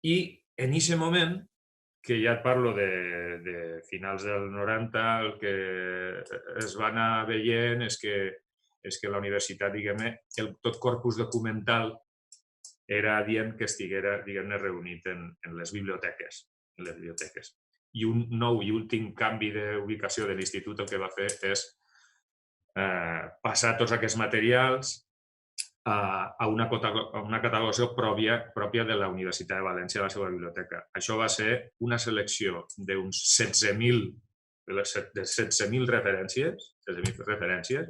I en aquest moment, que ja et parlo de finals del 90, el que es va anar veient és que la universitat, diguem-ne, tot corpus documental era dient que estiguera, diguem-ne, reunit en les biblioteques. I un nou i últim canvi d'ubicació de l'institut el que va fer és passar tots aquests materials a una catalogació pròpia de la Universitat de València a la seva biblioteca. Això va ser una selecció d'uns 16.000 referències, 16.000 referències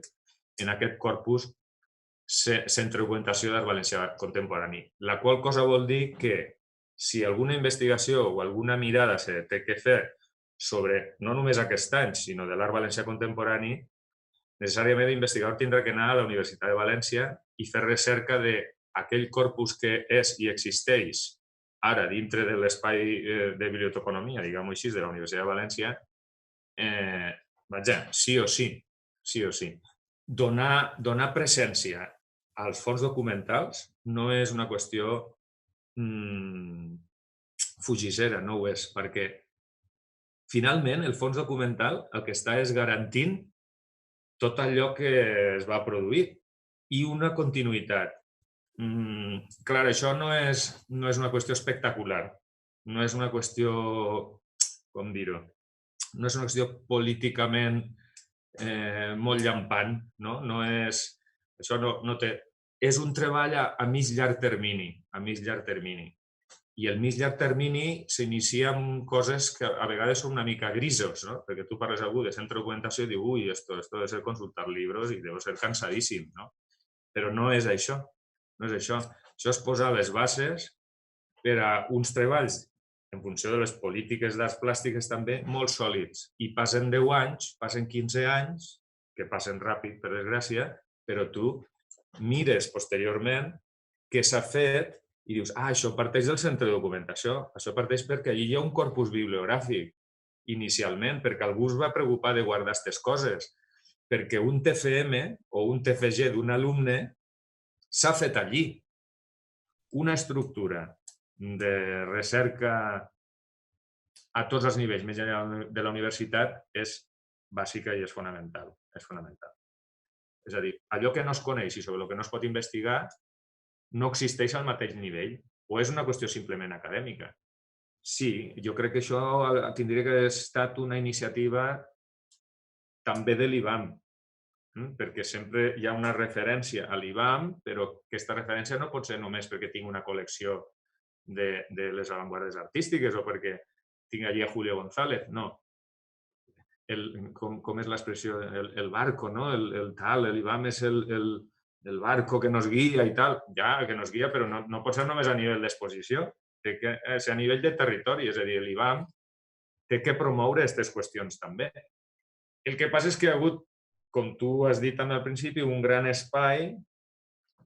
en aquest corpus Centre de Documentació d'Art Valencià Contemporani, la qual cosa vol dir que si alguna investigació o alguna mirada se té que fer sobre no només aquest any, sinó de l'art valencià contemporani, necessàriament l'investigador tindrà que anar a la Universitat de València i fer recerca d'aquell corpus que és i existeix ara dintre de l'espai de biblioteconomia, diguem-ho així, de la Universitat de València, vaja, sí o sí, sí o sí. Donar presència als fons documentals no és una qüestió fugissera, no ho és, perquè finalment el fons documental el que està és garantint tot allò que es va produir i una continuïtat. Clar, això no és una qüestió espectacular, no és una qüestió, com dir-ho, no és una qüestió políticament molt llampant, no? Això no té... És un treball a mig llarg termini, a mig llarg termini. I el mig llarg termini s'inicia amb coses que a vegades són una mica grisos, no? Perquè tu parles a algú de centre de documentació i diu ui, esto debe ser consultar libros i deu ser cansadíssim, no? Però no és això, no és això. Això és posar les bases per a uns treballs en funció de les polítiques d'arts plàstiques també, molt sòlids. I passen 10 anys, passen 15 anys, que passen ràpid, per desgràcia, però tu mires posteriorment què s'ha fet i dius, això parteix del centre de documentació, això parteix perquè allí hi ha un corpus bibliogràfic inicialment, perquè algú es va preocupar de guardar aquestes coses, perquè un TFM o un TFG d'un alumne s'ha fet allí. Una estructura de recerca a tots els nivells, més enllà de la universitat, és bàsica i és fonamental. És fonamental. És a dir, allò que no es coneix i sobre el que no es pot investigar no existeix al mateix nivell o és una qüestió simplement acadèmica. Sí, jo crec que això tindria que haver estat una iniciativa també de l'IBAM, perquè sempre hi ha una referència a l'IBAM, però aquesta referència no pot ser només perquè tinc una col·lecció de les avantguardes artístiques o perquè tinc allí a Julio González, no. Com és l'expressió? El barco, no? L'IBAM és el barco que nos guia i tal. Ja, que nos guia, però no pot ser només a nivell d'exposició, té que ser a nivell de territori, és a dir, l'IBAM té que promoure aquestes qüestions també. El que passa és que hi ha hagut, com tu has dit també al principi, un gran espai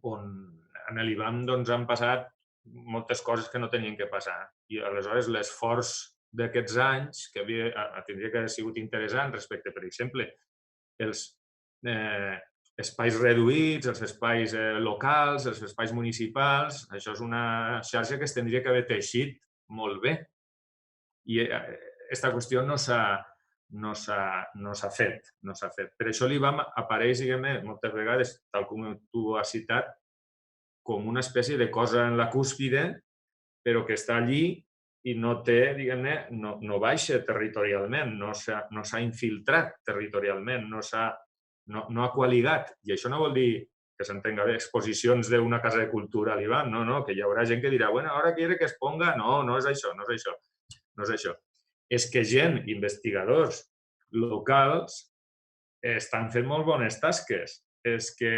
on en l'IBAM han passat moltes coses que no tenien que passar. I aleshores l'esforç d'aquests anys que tindria que haver sigut interessant respecte, per exemple, els espais reduïts, els espais locals, els espais municipals, això és una xarxa que es tindria que haver teixit molt bé. I aquesta qüestió no s'ha fet. Per això l'IBAM apareix, diguem-ne, moltes vegades, tal com tu has citat, com una espècie de cosa en la cúspide, però que està allí i no té, diguem-ne, no baixa territorialment, no s'ha infiltrat territorialment, no ha coaligat. I això no vol dir que s'entenga bé exposicions d'una casa de cultura a l'IBAM, no, que hi haurà gent que dirà, bueno, ara quiere que es ponga... No és això, no és això. No és això. És que gent, investigadors locals, estan fent molt bones tasques. És que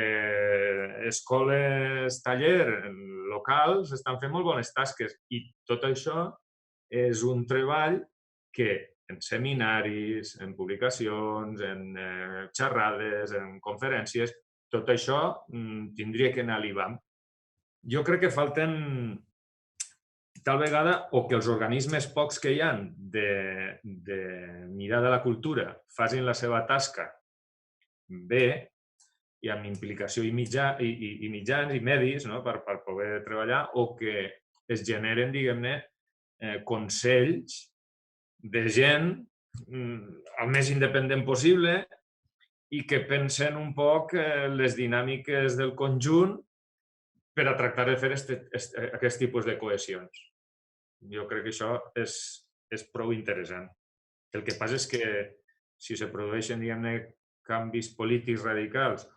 escoles, taller locals estan fent molt bones tasques i tot això és un treball que en seminaris, en publicacions, en xerrades, en conferències, tot això tindria que anar a l'IBAM. Jo crec que falten tal vegada o que els organismes pocs que hi ha de mirar de la cultura facin la seva tasca bé i amb implicació i mitjans i medis, no? per poder treballar, o que es generen, diguem-ne, consells de gent el més independent possible i que pensen un poc les dinàmiques del conjunt per a tractar de fer aquest tipus de cohesions. Jo crec que això és prou interessant. El que passa és que si se produeixen, diguem-ne, canvis polítics radicals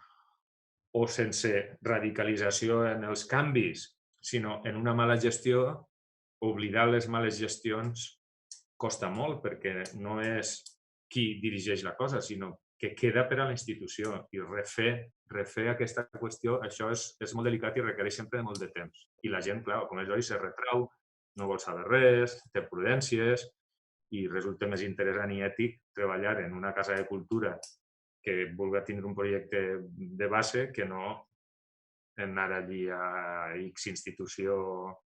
o sense radicalització en els canvis, sinó en una mala gestió, oblidar les males gestions costa molt, perquè no és qui dirigeix la cosa, sinó que queda per a la institució. I refer aquesta qüestió, això és molt delicat i requereix sempre molt de temps. I la gent, clar, com és lògic, se retrau, no vol saber res, té prudències, i resulta més interessant i ètic treballar en una casa de cultura que vulgui tindre un projecte de base que no anar allí a X institució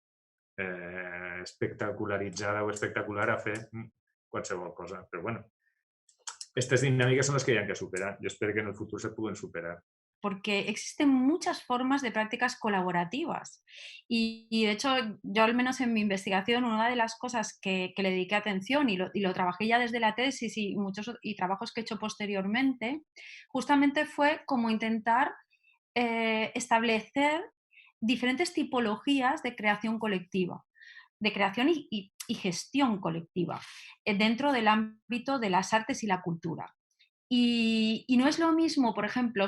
espectacularitzada o espectacular a fer qualsevol cosa. Però bueno, estas dinàmiques són les que hi ha que superar. Jo espero que en el futur se puguen superar. Porque existen muchas formas de prácticas colaborativas. Y de hecho, yo al menos en mi investigación, una de las cosas que le dediqué atención y lo trabajé ya desde la tesis y trabajos que he hecho posteriormente, justamente fue como intentar establecer diferentes tipologías de creación colectiva, de creación y gestión colectiva dentro del ámbito de las artes y la cultura. Y no es lo mismo, por ejemplo,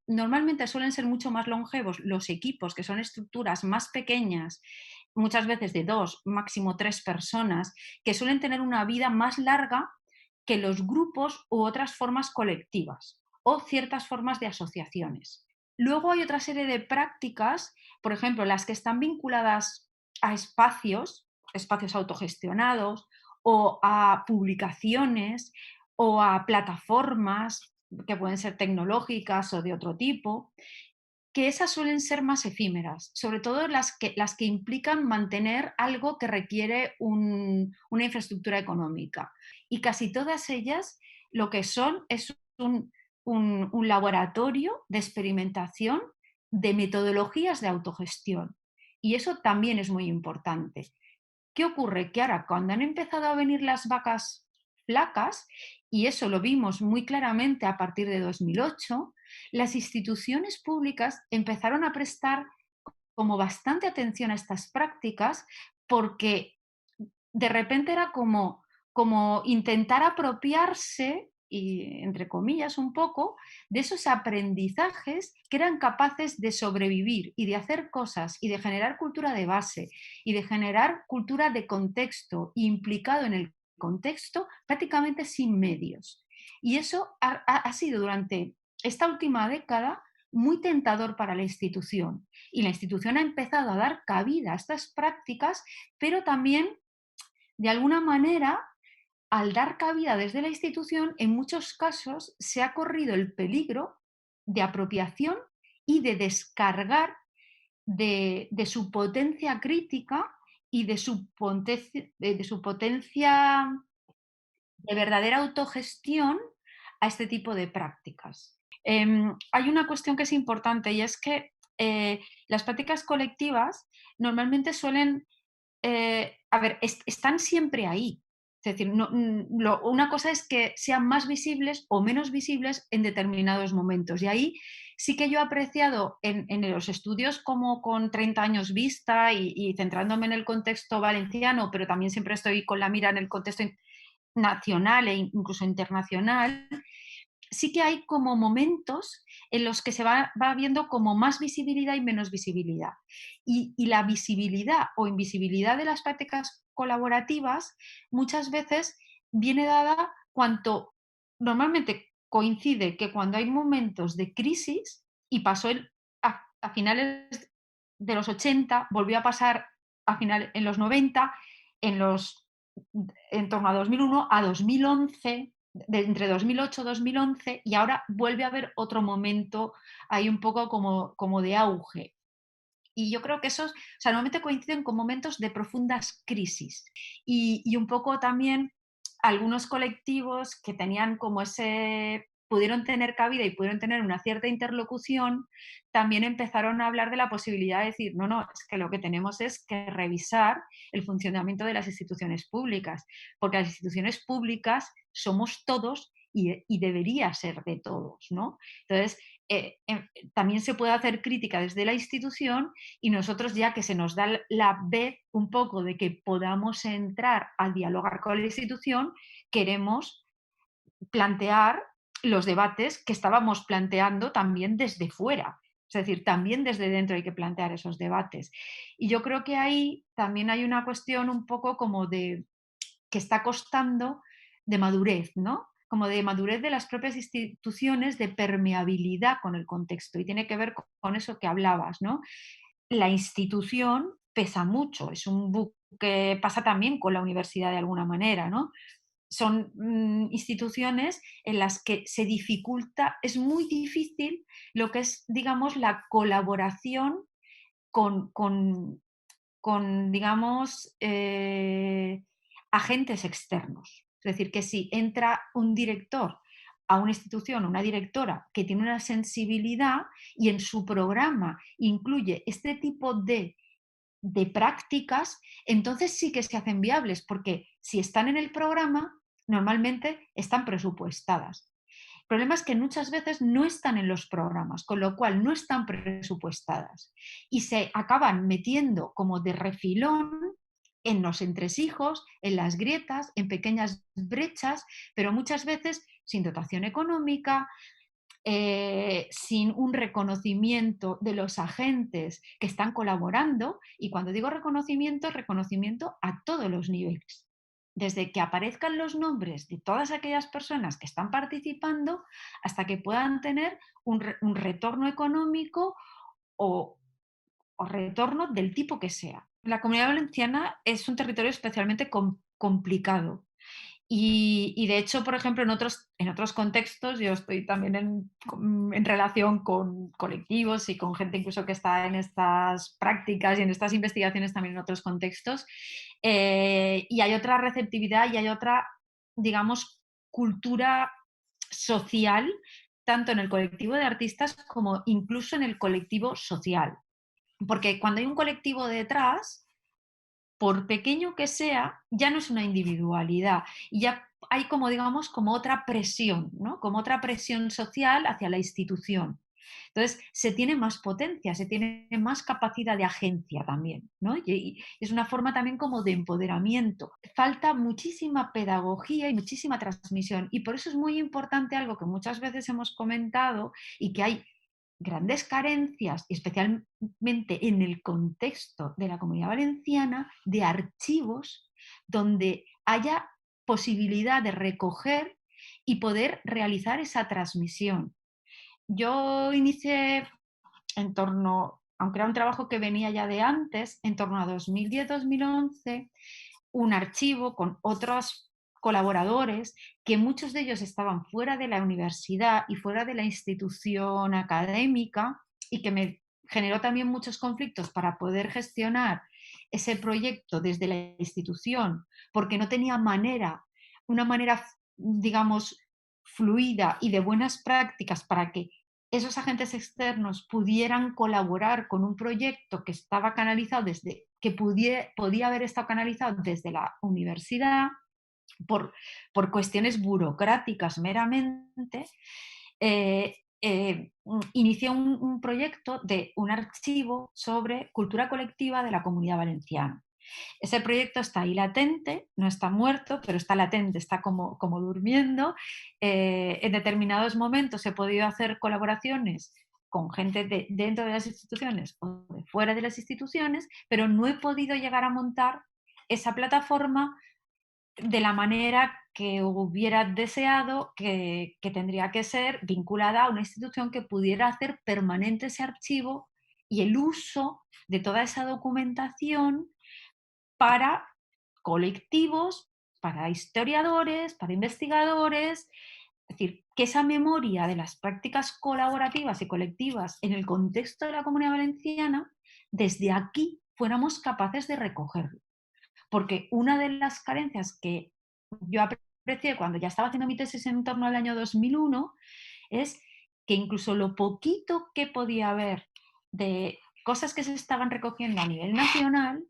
normalmente suelen ser mucho más longevos los equipos, que son estructuras más pequeñas, muchas veces de 2, máximo 3 personas, que suelen tener una vida más larga que los grupos u otras formas colectivas o ciertas formas de asociaciones. Luego hay otra serie de prácticas, por ejemplo, las que están vinculadas a espacios autogestionados o a publicaciones o a plataformas que pueden ser tecnológicas o de otro tipo, que esas suelen ser más efímeras, sobre todo las que implican mantener algo que requiere una infraestructura económica. Y casi todas ellas lo que son es un laboratorio de experimentación de metodologías de autogestión. Y eso también es muy importante. ¿Qué ocurre? Que ahora, cuando han empezado a venir las vacas flacas, y eso lo vimos muy claramente a partir de 2008, las instituciones públicas empezaron a prestar como bastante atención a estas prácticas porque de repente era como intentar apropiarse, y entre comillas un poco, de esos aprendizajes que eran capaces de sobrevivir y de hacer cosas y de generar cultura de base y de generar cultura de contexto implicado en el contexto prácticamente sin medios. Y eso ha sido durante esta última década muy tentador para la institución. Y la institución ha empezado a dar cabida a estas prácticas, pero también, de alguna manera, al dar cabida desde la institución, en muchos casos se ha corrido el peligro de apropiación y de descargar de su potencia crítica y de su potencia de verdadera autogestión a este tipo de prácticas. Hay una cuestión que es importante y es que las prácticas colectivas normalmente suelen, están siempre ahí. Es decir, una cosa es que sean más visibles o menos visibles en determinados momentos. Y ahí sí que yo he apreciado en los estudios como con 30 años vista y centrándome en el contexto valenciano, pero también siempre estoy con la mira en el contexto nacional e incluso internacional, sí que hay como momentos en los que se va viendo como más visibilidad y menos visibilidad. Y la visibilidad o invisibilidad de las prácticas colaborativas muchas veces viene dada cuando normalmente coincide que cuando hay momentos de crisis, y pasó a finales de los 80, volvió a pasar en los 90, en torno a 2001 a 2011, entre 2008 y 2011, y ahora vuelve a haber otro momento ahí un poco como de auge. Y yo creo que esos, o sea, normalmente coinciden con momentos de profundas crisis. Y un poco también algunos colectivos que tenían como pudieron tener cabida y pudieron tener una cierta interlocución, también empezaron a hablar de la posibilidad de decir, no, no, es que lo que tenemos es que revisar el funcionamiento de las instituciones públicas, porque las instituciones públicas somos todos y debería ser de todos, ¿no? Entonces, también se puede hacer crítica desde la institución y nosotros, ya que se nos da la vez un poco de que podamos entrar a dialogar con la institución, queremos plantear los debates que estábamos planteando también desde fuera. Es decir, también desde dentro hay que plantear esos debates. Y yo creo que ahí también hay una cuestión un poco como de que está costando de madurez, ¿no? Como de madurez de las propias instituciones, de permeabilidad con el contexto. Y tiene que ver con eso que hablabas, ¿no? La institución pesa mucho, es un buque, pasa también con la universidad de alguna manera, ¿no? Son instituciones en las que se dificulta, es muy difícil lo que es, digamos, la colaboración con, digamos, agentes externos. Es decir, que si entra un director a una institución, una directora que tiene una sensibilidad y en su programa incluye este tipo de prácticas, entonces sí que se hacen viables, porque si están en el programa, normalmente están presupuestadas. El problema es que muchas veces no están en los programas, con lo cual no están presupuestadas y se acaban metiendo como de refilón en los entresijos, en las grietas, en pequeñas brechas, pero muchas veces sin dotación económica, sin un reconocimiento de los agentes que están colaborando. Y cuando digo reconocimiento, reconocimiento a todos los niveles. Desde que aparezcan los nombres de todas aquellas personas que están participando hasta que puedan tener un retorno económico o, o retorno del tipo que sea. La Comunidad Valenciana es un territorio especialmente complicado. Y de hecho, por ejemplo, en otros contextos, yo estoy también en relación con colectivos y con gente incluso que está en estas prácticas y en estas investigaciones también en otros contextos, y hay otra receptividad y hay otra, digamos, cultura social, tanto en el colectivo de artistas como incluso en el colectivo social. Porque cuando hay un colectivo detrás, por pequeño que sea, ya no es una individualidad y ya hay como, digamos, como otra presión, ¿no? Como otra presión social hacia la institución. Entonces, se tiene más potencia, se tiene más capacidad de agencia también, ¿no? Y es una forma también como de empoderamiento. Falta muchísima pedagogía y muchísima transmisión y por eso es muy importante algo que muchas veces hemos comentado y que hay grandes carencias, especialmente en el contexto de la Comunidad Valenciana, de archivos donde haya posibilidad de recoger y poder realizar esa transmisión. Yo inicié en torno, aunque era un trabajo que venía ya de antes, en torno a 2010-2011, un archivo con otros colaboradores que muchos de ellos estaban fuera de la universidad y fuera de la institución académica y que me generó también muchos conflictos para poder gestionar ese proyecto desde la institución, porque no tenía manera, una manera, digamos, fluida y de buenas prácticas para que esos agentes externos pudieran colaborar con un proyecto que estaba canalizado desde, que podía haber estado canalizado desde la universidad por cuestiones burocráticas meramente, inicié un proyecto de un archivo sobre cultura colectiva de la Comunidad Valenciana. Ese proyecto está ahí latente, no está muerto, pero está latente, está como durmiendo. En determinados momentos he podido hacer colaboraciones con gente dentro de las instituciones o de fuera de las instituciones, pero no he podido llegar a montar esa plataforma de la manera que hubiera deseado, que tendría que ser vinculada a una institución que pudiera hacer permanente ese archivo y el uso de toda esa documentación para colectivos, para historiadores, para investigadores. Es decir, que esa memoria de las prácticas colaborativas y colectivas en el contexto de la Comunidad Valenciana, desde aquí fuéramos capaces de recogerlo. Porque una de las carencias que yo aprecié cuando ya estaba haciendo mi tesis en torno al año 2001 es que incluso lo poquito que podía haber de cosas que se estaban recogiendo a nivel nacional,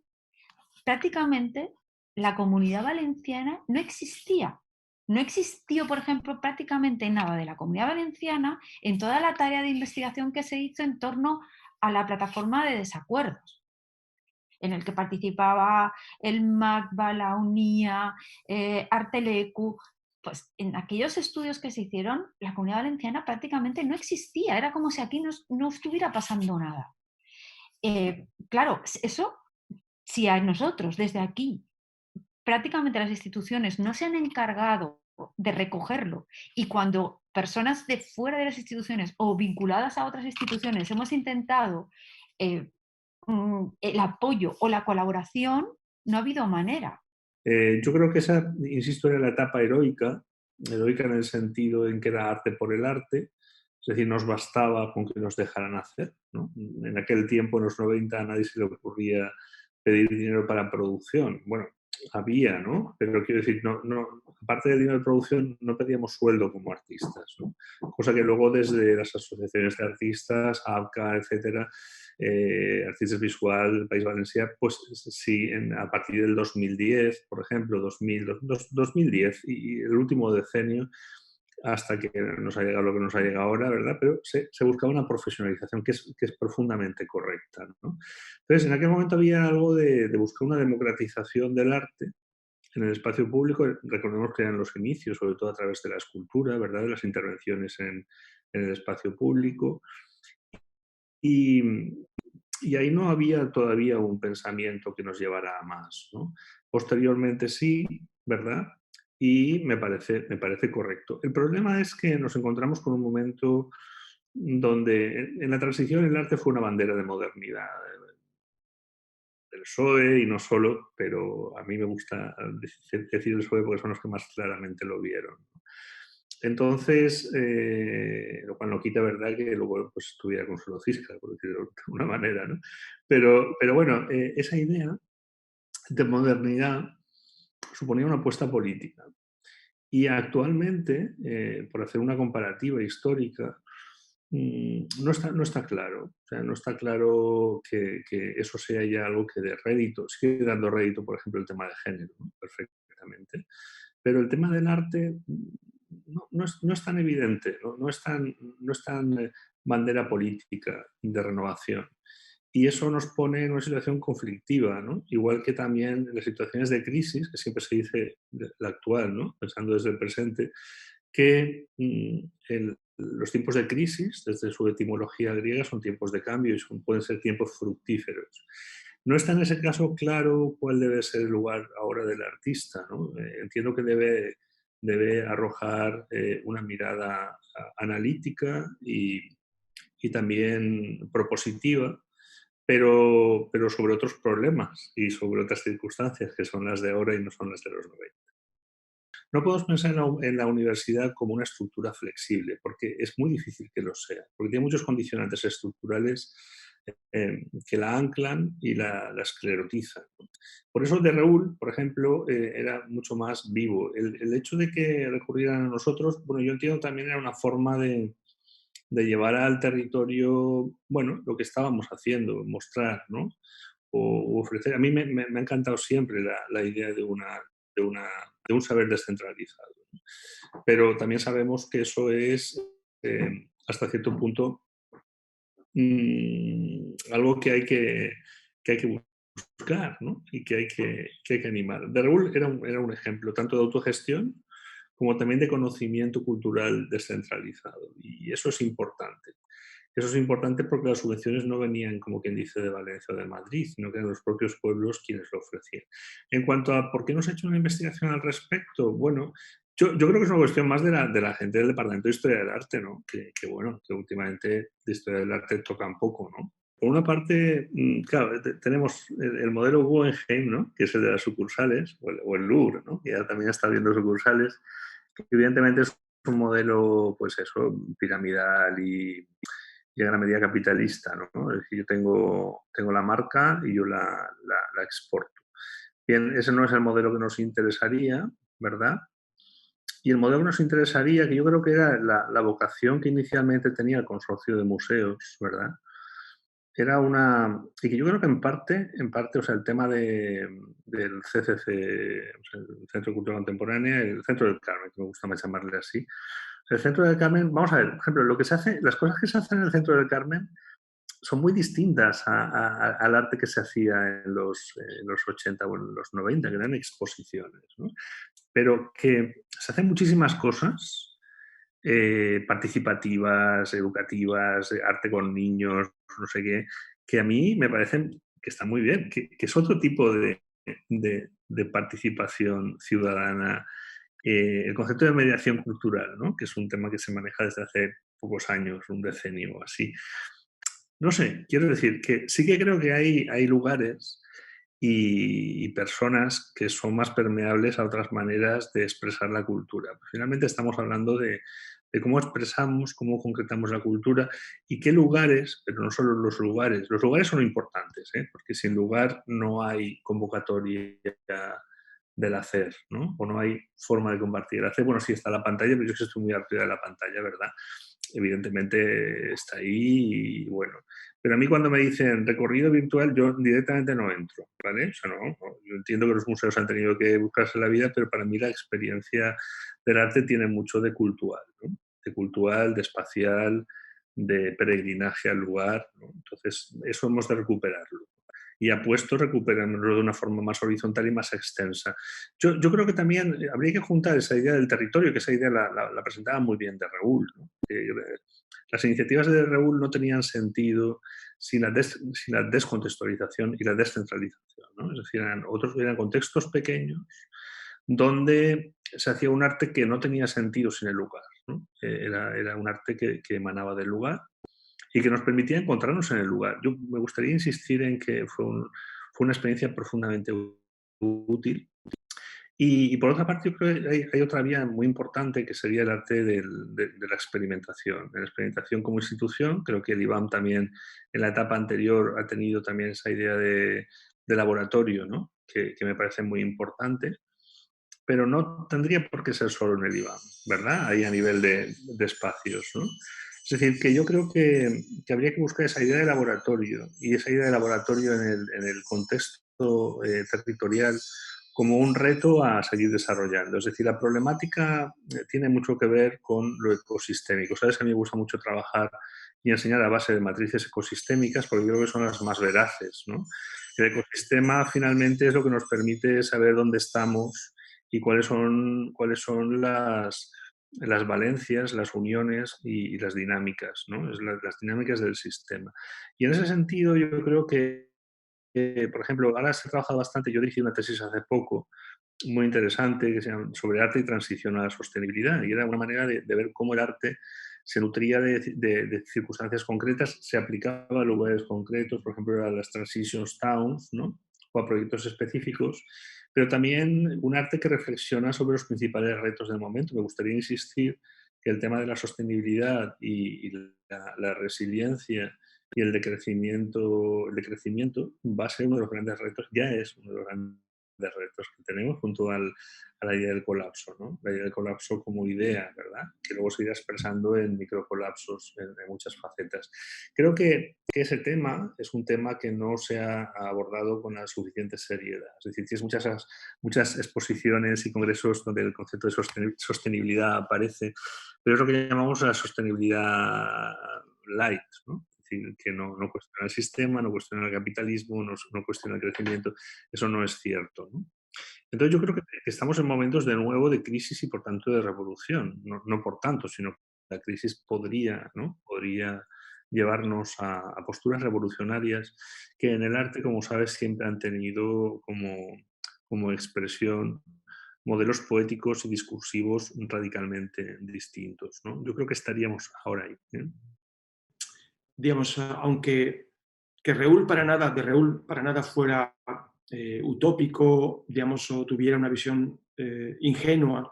prácticamente la Comunidad Valenciana no existía. No existió, por ejemplo, prácticamente nada de la Comunidad Valenciana en toda la tarea de investigación que se hizo en torno a la plataforma de desacuerdos, en el que participaba el MACBA, la UNIA, Artelecu. Pues en aquellos estudios que se hicieron, la Comunidad Valenciana prácticamente no existía, era como si aquí no estuviera pasando nada. Claro, eso, si a nosotros desde aquí prácticamente las instituciones no se han encargado de recogerlo y cuando personas de fuera de las instituciones o vinculadas a otras instituciones hemos intentado eh, el apoyo o la colaboración, no ha habido manera. Yo creo que esa, insisto, era la etapa heroica en el sentido en que era arte por el arte, es decir, nos bastaba con que nos dejaran hacer, ¿no? En aquel tiempo, en los 90, a nadie se le ocurría pedir dinero para producción. Bueno, había, ¿no? Pero quiero decir, aparte del dinero de producción, no pedíamos sueldo como artistas, ¿no? Cosa que luego desde las asociaciones de artistas, ABCA, etcétera, Artistes Visual, País Valencià, pues sí, a partir del 2010, por ejemplo, 2010 y el último decenio, hasta que nos ha llegado lo que nos ha llegado ahora, ¿verdad? Pero se buscaba una profesionalización que es profundamente correcta, ¿no? Entonces, en aquel momento había algo de buscar una democratización del arte en el espacio público. Recordemos que eran los inicios, sobre todo a través de la escultura, ¿verdad? De las intervenciones en el espacio público. Y ahí no había todavía un pensamiento que nos llevara a más, ¿no? Posteriormente sí, ¿verdad? Y me parece correcto. El problema es que nos encontramos con un momento donde en la transición el arte fue una bandera de modernidad del PSOE y no solo, pero a mí me gusta decir el PSOE porque son los que más claramente lo vieron, ¿no? Entonces, lo cual no quita, ¿verdad?, que luego pues, estuviera con Consuelo Cisca, por decirlo de alguna manera, ¿no? Pero bueno, esa idea de modernidad suponía una apuesta política. Y actualmente, por hacer una comparativa histórica, no está claro. O sea, no está claro que eso sea ya algo que dé rédito. Sigue dando rédito, por ejemplo, el tema de género, ¿no? Perfectamente. Pero el tema del arte no es tan evidente, no es tan bandera política de renovación. Y eso nos pone en una situación conflictiva, ¿no? Igual que también en las situaciones de crisis, que siempre se dice la actual, ¿no? Pensando desde el presente, que los tiempos de crisis, desde su etimología griega, son tiempos de cambio y pueden ser tiempos fructíferos. No está en ese caso claro cuál debe ser el lugar ahora del artista, ¿no? Entiendo que debe arrojar una mirada analítica y también propositiva, pero sobre otros problemas y sobre otras circunstancias que son las de ahora y no son las de los 90. No podemos pensar en la universidad como una estructura flexible, porque es muy difícil que lo sea, porque tiene muchos condicionantes estructurales que la anclan y la esclerotizan. Por eso de Reúl, por ejemplo, era mucho más vivo. El hecho de que recurrieran a nosotros, bueno, yo entiendo también era una forma de llevar al territorio, bueno, lo que estábamos haciendo, mostrar, ¿no? O ofrecer. A mí me ha encantado siempre la idea de un saber descentralizado, ¿no? Pero también sabemos que eso es, hasta cierto punto, algo que hay que buscar, ¿no? Y que hay que animar. De Raúl era un ejemplo tanto de autogestión como también de conocimiento cultural descentralizado. Y eso es importante. Eso es importante porque las subvenciones no venían, como quien dice, de Valencia o de Madrid, sino que eran los propios pueblos quienes lo ofrecían. En cuanto a por qué no se ha hecho una investigación al respecto, bueno, yo creo que es una cuestión más de la gente del Departamento de Historia del Arte, ¿no? Bueno, que últimamente de Historia del Arte tocan poco, ¿no? Por una parte, claro, tenemos el modelo Guggenheim, ¿no? Que es el de las sucursales, o el Louvre, ¿no? Que ya también está viendo sucursales, que evidentemente es un modelo, pues eso, piramidal y en gran medida capitalista, ¿no? Es decir, yo tengo la marca y yo la exporto. Bien, ese no es el modelo que nos interesaría, ¿verdad? Y el modelo nos interesaría, que yo creo que era la vocación que inicialmente tenía el consorcio de museos, ¿verdad? Era una... Y que yo creo que en parte, o sea, el tema del CCC, o sea, el Centro de Cultura Contemporánea, el Centro del Carmen, que me gusta más llamarle así. El Centro del Carmen, vamos a ver, por ejemplo, lo que se hace, las cosas que se hacen en el Centro del Carmen son muy distintas al arte que se hacía en los 80 o en los 90, que eran exposiciones, ¿no? Pero que se hacen muchísimas cosas participativas, educativas, arte con niños, no sé qué, que a mí me parecen que están muy bien, que es otro tipo de participación ciudadana. El concepto de mediación cultural, ¿no? Que es un tema que se maneja desde hace pocos años, un decenio o así. No sé, quiero decir que sí que creo que hay lugares y personas que son más permeables a otras maneras de expresar la cultura. Pues finalmente estamos hablando de cómo expresamos, cómo concretamos la cultura y qué lugares, pero no solo los lugares. Los lugares son importantes, ¿eh? Porque sin lugar no hay convocatoria del hacer, ¿no? O no hay forma de compartir el hacer. Bueno, sí está la pantalla, pero yo sí estoy muy harto de la pantalla, ¿verdad? Evidentemente está ahí y bueno. Pero a mí cuando me dicen recorrido virtual, yo directamente no entro, ¿vale? O sea, no, yo entiendo que los museos han tenido que buscarse la vida, pero para mí la experiencia del arte tiene mucho de cultural, ¿no? De cultural, de espacial, de peregrinaje al lugar, ¿no? Entonces, eso hemos de recuperarlo. Y apuesto recuperarlo de una forma más horizontal y más extensa. Yo creo que también habría que juntar esa idea del territorio, que esa idea la presentaba muy bien de Raúl, ¿no? Las iniciativas de Raúl no tenían sentido sin la descontextualización y la descentralización, ¿no? Es decir, eran contextos pequeños donde se hacía un arte que no tenía sentido sin el lugar, ¿no? Era un arte que emanaba del lugar y que nos permitía encontrarnos en el lugar. Yo me gustaría insistir en que fue una experiencia profundamente útil. Y por otra parte, yo creo que hay otra vía muy importante que sería el arte de la experimentación. La experimentación como institución, creo que el IBAM también en la etapa anterior ha tenido también esa idea de laboratorio, ¿no? Que me parece muy importante, pero no tendría por qué ser solo en el IBAM, ¿verdad? Ahí a nivel de espacios, ¿no? Es decir, que yo creo que habría que buscar esa idea de laboratorio y esa idea de laboratorio en el contexto territorial como un reto a seguir desarrollando. Es decir, la problemática tiene mucho que ver con lo ecosistémico. Sabes que a mí me gusta mucho trabajar y enseñar a base de matrices ecosistémicas porque creo que son las más veraces, ¿no? El ecosistema finalmente es lo que nos permite saber dónde estamos y cuáles son las valencias, las uniones y las dinámicas, ¿no? Las dinámicas del sistema. Y en ese sentido yo creo que, por ejemplo, ahora se ha trabajado bastante, yo dirigí una tesis hace poco, muy interesante, que se llama sobre arte y transición a la sostenibilidad, y era una manera de ver cómo el arte se nutría de circunstancias concretas, se aplicaba a lugares concretos, por ejemplo, a las transitions towns, ¿no? O a proyectos específicos, pero también un arte que reflexiona sobre los principales retos del momento. Me gustaría insistir que el tema de la sostenibilidad y la resiliencia y el decrecimiento va a ser uno de los grandes retos, ya es uno de los grandes retos que tenemos junto a la idea del colapso, ¿no? La idea del colapso como idea, ¿verdad? Que luego se irá expresando en microcolapsos en muchas facetas. Creo que ese tema es un tema que no se ha abordado con la suficiente seriedad. Es decir, tienes muchas exposiciones y congresos donde el concepto de sostenibilidad aparece, pero es lo que llamamos la sostenibilidad light, ¿no? Es decir, que no cuestiona el sistema, no cuestiona el capitalismo, no cuestiona el crecimiento. Eso no es cierto, ¿no? Entonces yo creo que estamos en momentos de nuevo de crisis y por tanto de revolución. No por tanto, sino que la crisis podría, ¿no? Podría llevarnos a posturas revolucionarias que en el arte, como sabes, siempre han tenido como expresión modelos poéticos y discursivos radicalmente distintos, ¿no? Yo creo que estaríamos ahora ahí, ¿eh? Digamos, aunque que Raúl para nada fuera utópico, digamos, o tuviera una visión ingenua,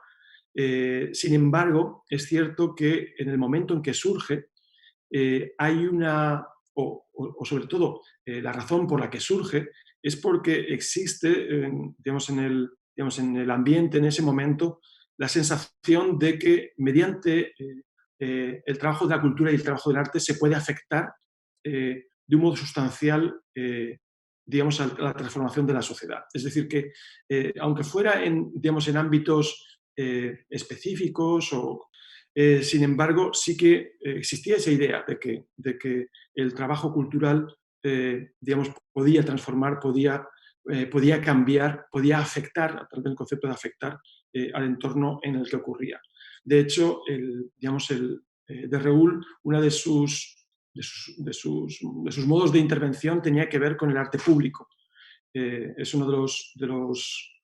sin embargo, es cierto que en el momento en que surge, hay una, o sobre todo, la razón por la que surge es porque existe, digamos, en el ambiente en ese momento, la sensación de que mediante el trabajo de la cultura y el trabajo del arte se puede afectar de un modo sustancial, digamos, a la transformación de la sociedad. Es decir, que aunque fuera digamos, en ámbitos específicos, sin embargo, sí que existía esa idea de que el trabajo cultural digamos, podía transformar, podía cambiar, podía afectar, a través del concepto de afectar, al entorno en el que ocurría. De hecho, digamos, de Reúl, una de sus modos de intervención tenía que ver con el arte público. Es uno de los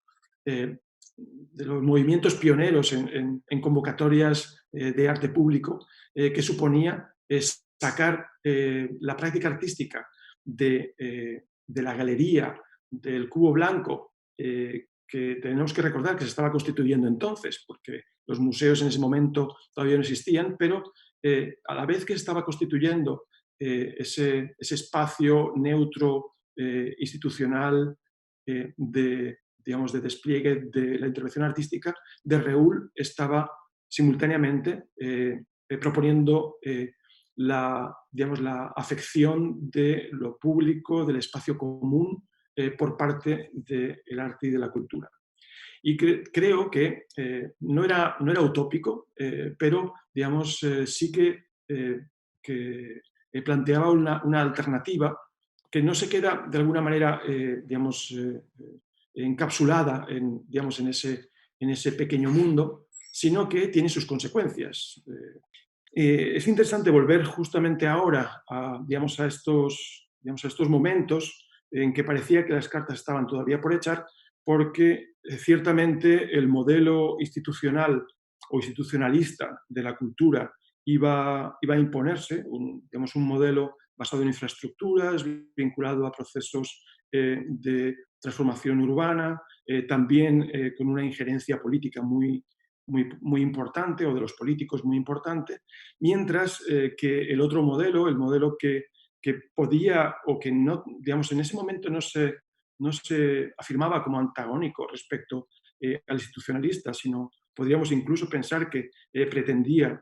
movimientos pioneros en convocatorias de arte público, que suponía sacar la práctica artística de la galería del Cubo Blanco, que tenemos que recordar que se estaba constituyendo entonces, porque los museos en ese momento todavía no existían, pero a la vez que se estaba constituyendo ese espacio neutro, institucional, digamos, de despliegue de la intervención artística, de Reúl estaba simultáneamente proponiendo digamos, la afección de lo público, del espacio común, por parte del arte y de la cultura. Y creo que no era utópico, pero digamos, sí que planteaba una alternativa que no se queda de alguna manera digamos, encapsulada digamos, en ese pequeño mundo, sino que tiene sus consecuencias. Es interesante volver justamente ahora digamos, a estos momentos en que parecía que las cartas estaban todavía por echar, porque ciertamente el modelo institucional o institucionalista de la cultura iba a imponerse, digamos, un modelo basado en infraestructuras, vinculado a procesos de transformación urbana, también con una injerencia política muy importante, o de los políticos muy importante, mientras que el otro modelo, el modelo que podía, o que no, digamos, en ese momento no se afirmaba como antagónico respecto al institucionalista, sino podríamos incluso pensar que pretendía,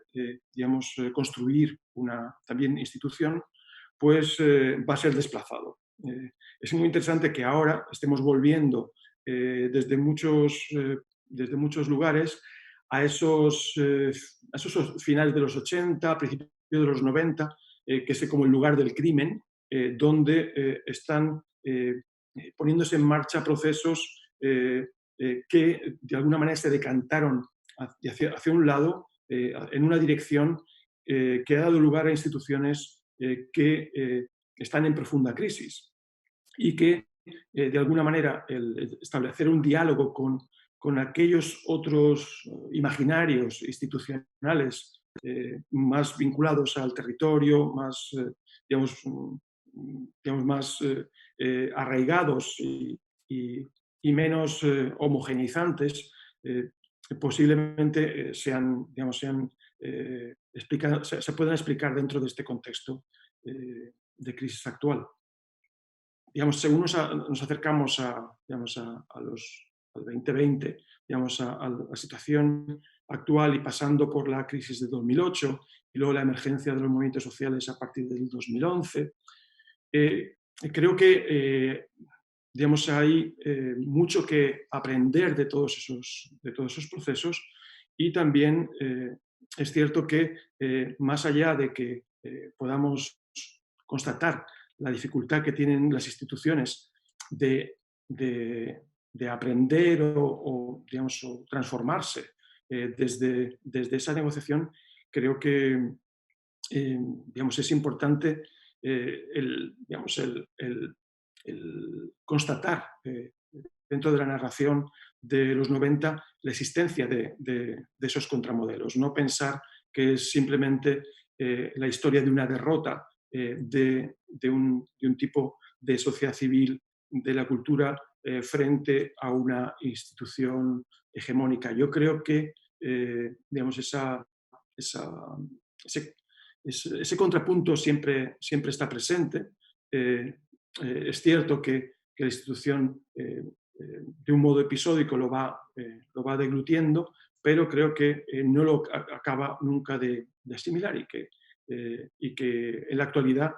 digamos, construir una también institución, pues va a ser desplazado. Es muy interesante que ahora estemos volviendo desde muchos lugares a esos finales de los 80, principios de los 90, que es como el lugar del crimen, donde están poniéndose en marcha procesos que de alguna manera se decantaron hacia un lado, en una dirección que ha dado lugar a instituciones que están en profunda crisis y que de alguna manera el establecer un diálogo con aquellos otros imaginarios institucionales más vinculados al territorio, más, digamos, más arraigados y menos homogeneizantes, posiblemente se puedan explicar dentro de este contexto de crisis actual. Digamos, según nos acercamos digamos, al 2020, digamos, a la situación actual, y pasando por la crisis de 2008 y luego la emergencia de los movimientos sociales a partir del 2011, creo que digamos, hay mucho que aprender de todos esos procesos, y también es cierto que más allá de que podamos constatar la dificultad que tienen las instituciones de aprender digamos, o transformarse desde esa negociación, creo que digamos, es importante digamos, el constatar dentro de la narración de los 90 la existencia de esos contramodelos. No pensar que es simplemente la historia de una derrota de un tipo de sociedad civil de la cultura frente a una institución hegemónica. Yo creo que digamos, ese contrapunto siempre está presente. Es cierto que la institución de un modo episódico lo va deglutiendo, pero creo que no lo acaba nunca de asimilar y que en la actualidad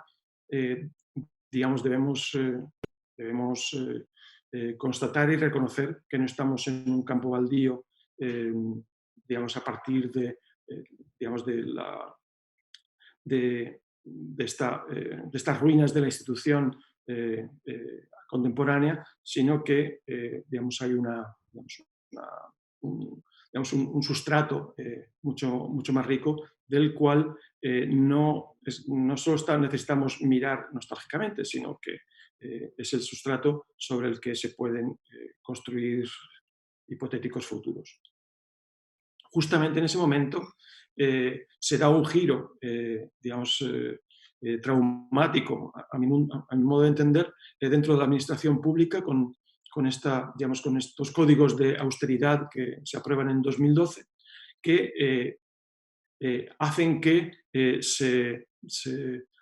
digamos, debemos constatar y reconocer que no estamos en un campo baldío, digamos, a partir digamos, de estas ruinas de la institución contemporánea, sino que digamos, hay un sustrato mucho más rico del cual no solo necesitamos mirar nostálgicamente, sino que es el sustrato sobre el que se pueden construir hipotéticos futuros. Justamente en ese momento se da un giro, digamos, traumático, a mi modo de entender, dentro de la administración pública con estos códigos de austeridad que se aprueban en 2012, que hacen que se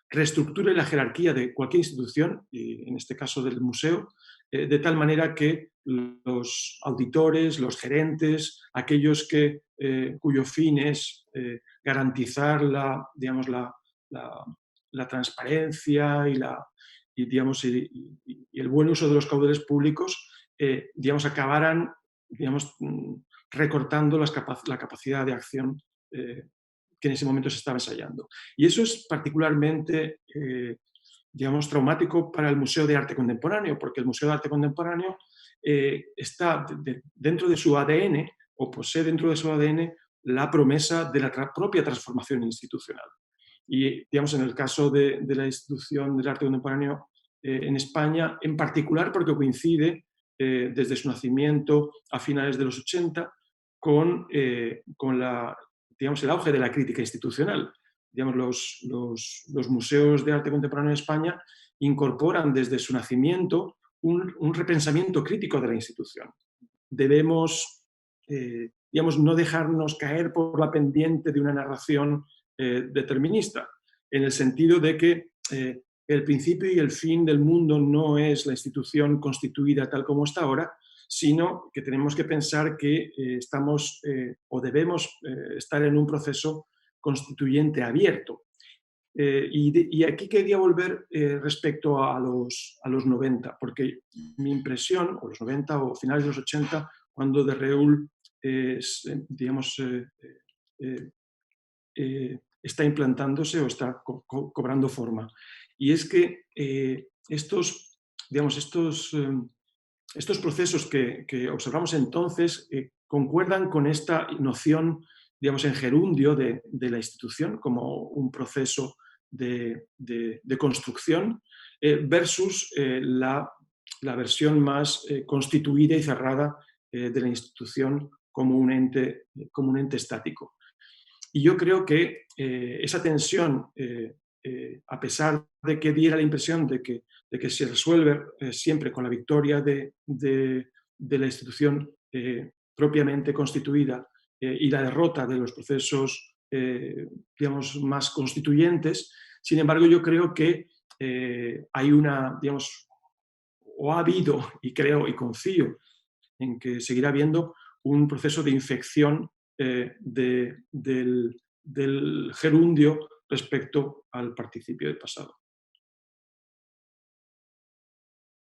reestructure la jerarquía de cualquier institución, y en este caso del museo, de tal manera que los auditores, los gerentes, aquellos cuyo fin es garantizar digamos, la transparencia digamos, y el buen uso de los caudales públicos, digamos, acabaran, digamos, recortando la capacidad de acción que en ese momento se estaba ensayando. Y eso es particularmente, digamos, traumático para el Museo de Arte Contemporáneo, porque el Museo de Arte Contemporáneo está dentro de su ADN, o posee dentro de su ADN, la promesa de la propia transformación institucional. Y, digamos, en el caso de la institución del arte contemporáneo en España, en particular porque coincide desde su nacimiento a finales de los 80 con digamos, el auge de la crítica institucional. Digamos, los museos de arte contemporáneo en España incorporan desde su nacimiento un repensamiento crítico de la institución. Debemos, digamos, no dejarnos caer por la pendiente de una narración determinista, en el sentido de que el principio y el fin del mundo no es la institución constituida tal como está ahora, sino que tenemos que pensar que estamos o debemos estar en un proceso constituyente abierto. Y aquí quería volver respecto a los 90, porque mi impresión, o los 90 o finales de los 80, cuando de Reul digamos, está implantándose o está cobrando forma. Y es que estos procesos que observamos entonces concuerdan con esta noción, digamos, en gerundio de la institución como un proceso de construcción versus la versión más constituida y cerrada de la institución como un ente estático. Y yo creo que esa tensión, a pesar de que diera la impresión de que se resuelve siempre con la victoria de la institución propiamente constituida y la derrota de los procesos, digamos, más constituyentes, sin embargo, yo creo que hay digamos, o ha habido, y creo y confío en que seguirá habiendo un proceso de infección del gerundio respecto al participio del pasado.